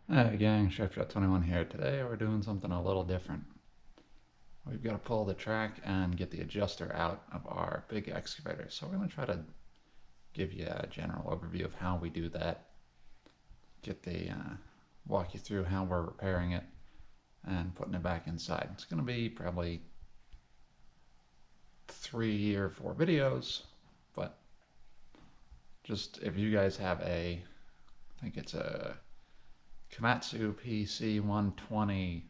Hey gang, Chef21 here. Today we're doing something a little different. We've got to pull the track and get the adjuster out of our big excavator. So we're going to try to give you a general overview of how we do that, walk you through how we're repairing it and putting it back inside. It's going to be probably 3 or 4 videos, but just if you guys have I think it's a Komatsu PC120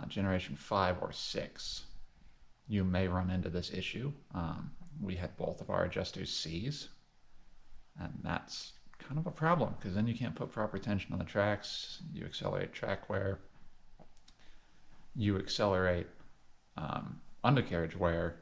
generation 5 or 6, you may run into this issue. We had both of our adjusters C's, and that's kind of a problem because then you can't put proper tension on the tracks. You accelerate track wear, you accelerate undercarriage wear,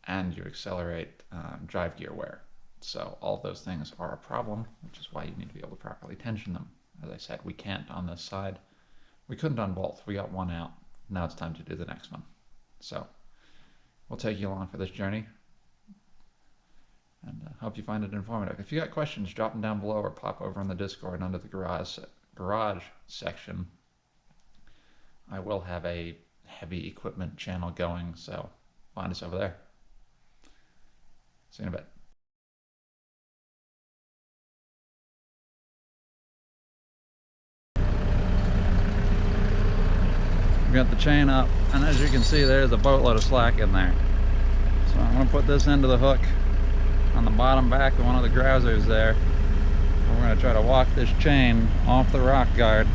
and you accelerate drive gear wear. So all those things are a problem, which is why you need to be able to properly tension them. As I said, we can't on this side. We couldn't on both. We got one out. Now it's time to do the next one. So we'll take you along for this journey and hope you find it informative. If you got questions, drop them down below or pop over in the Discord under the garage section. I will have a heavy equipment channel going, so find us over there. See you in a bit. We got the chain up, and as you can see, there's a boatload of slack in there. So I'm going to put this into the hook on the bottom back of one of the grousers there. We're going to try to walk this chain off the rock guard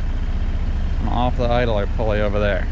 and off the idler pulley over there.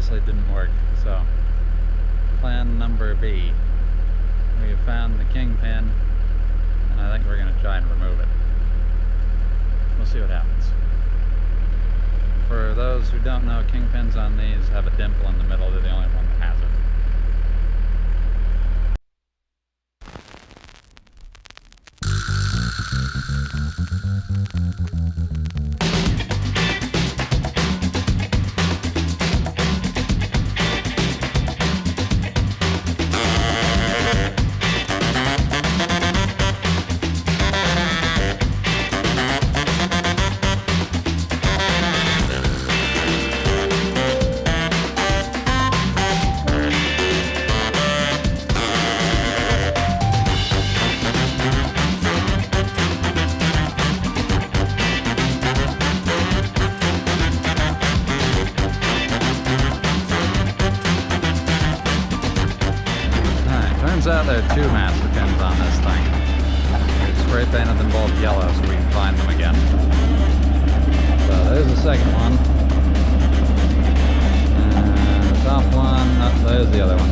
obviously didn't work, so plan number B. We have found the kingpin, and I think we're going to try and remove it. We'll see what happens. For those who don't know, kingpins on these have a dimple in the middle. They're the only one that has it. Turns out there are two master pins on this thing. We spray painted them both yellow so we can find them again. So there's the second one. And the top one, oh, there's the other one.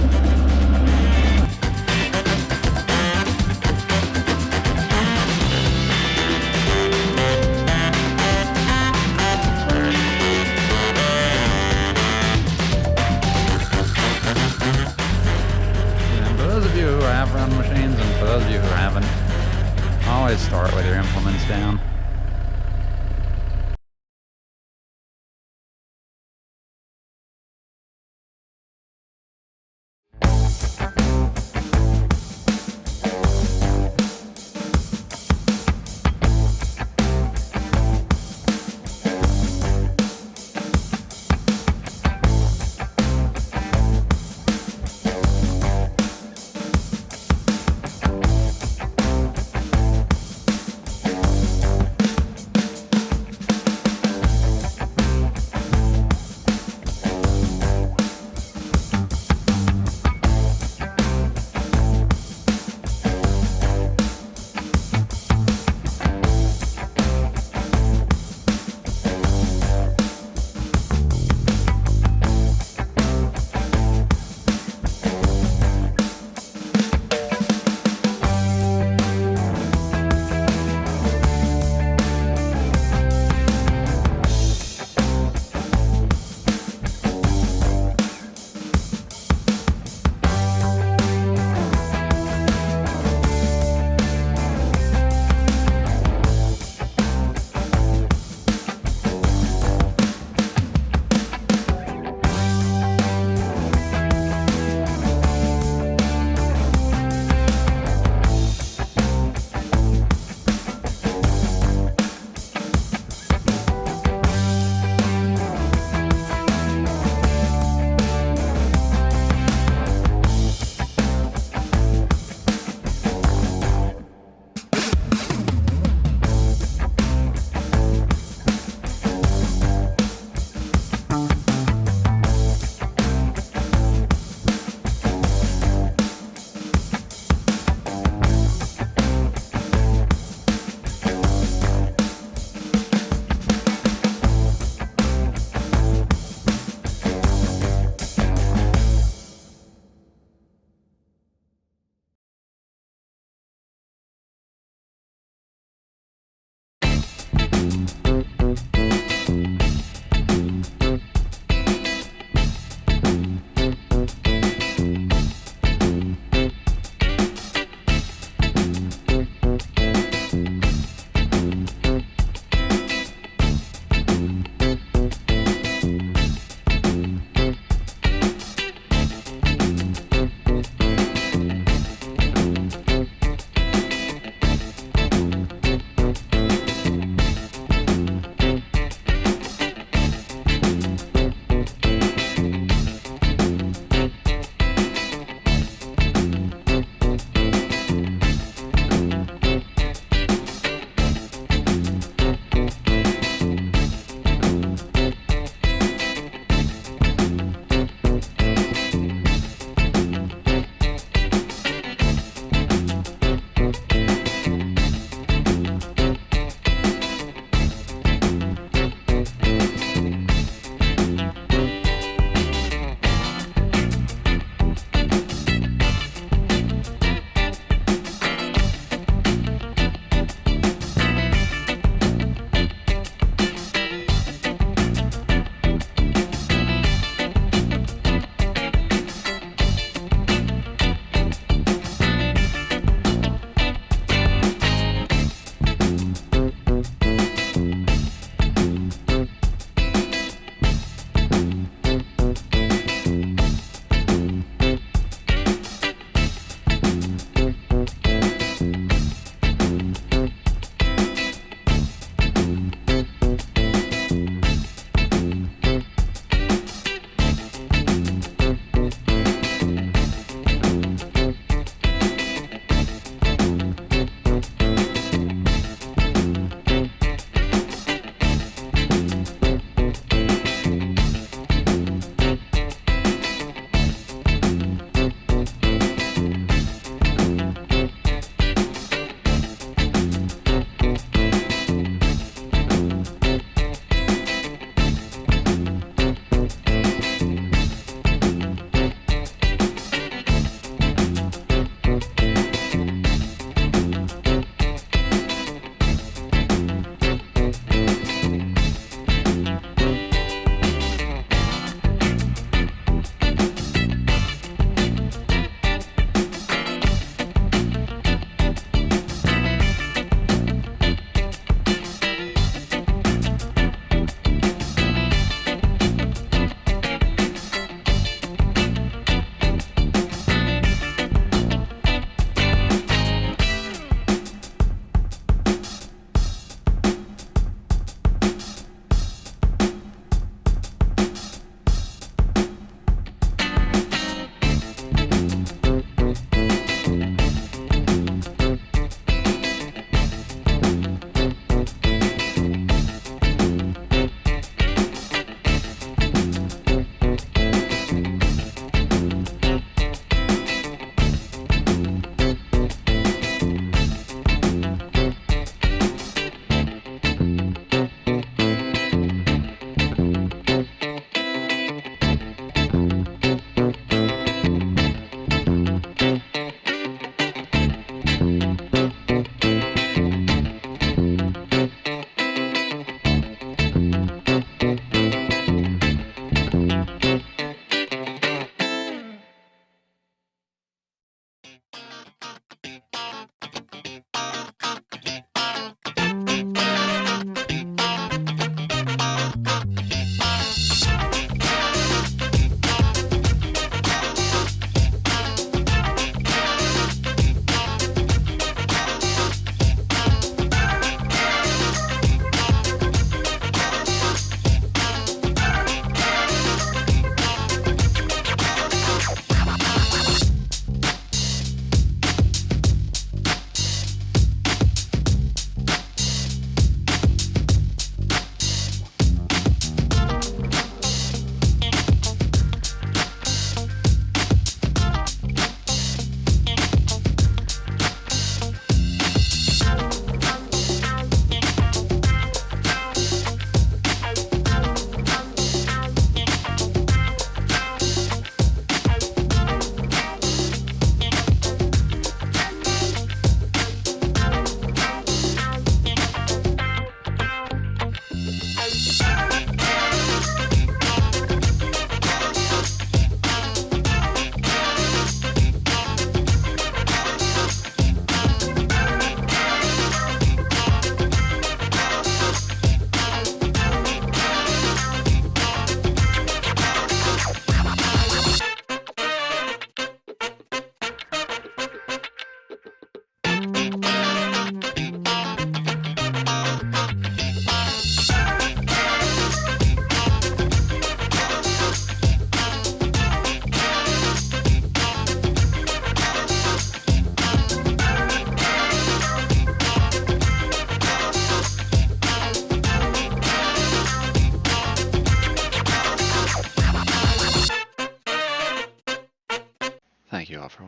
Run machines, and for those of you who haven't, always start with your implements down.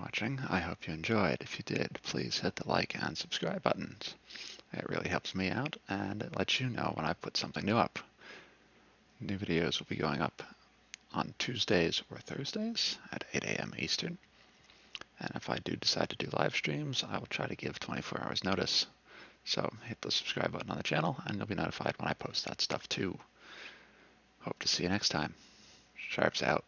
watching. I hope you enjoyed. If you did, please hit the like and subscribe buttons. It really helps me out, and it lets you know when I put something new up. New videos will be going up on Tuesdays or Thursdays at 8 a.m. Eastern. And if I do decide to do live streams, I will try to give 24 hours notice. So hit the subscribe button on the channel, and you'll be notified when I post that stuff too. Hope to see you next time. Sharps out.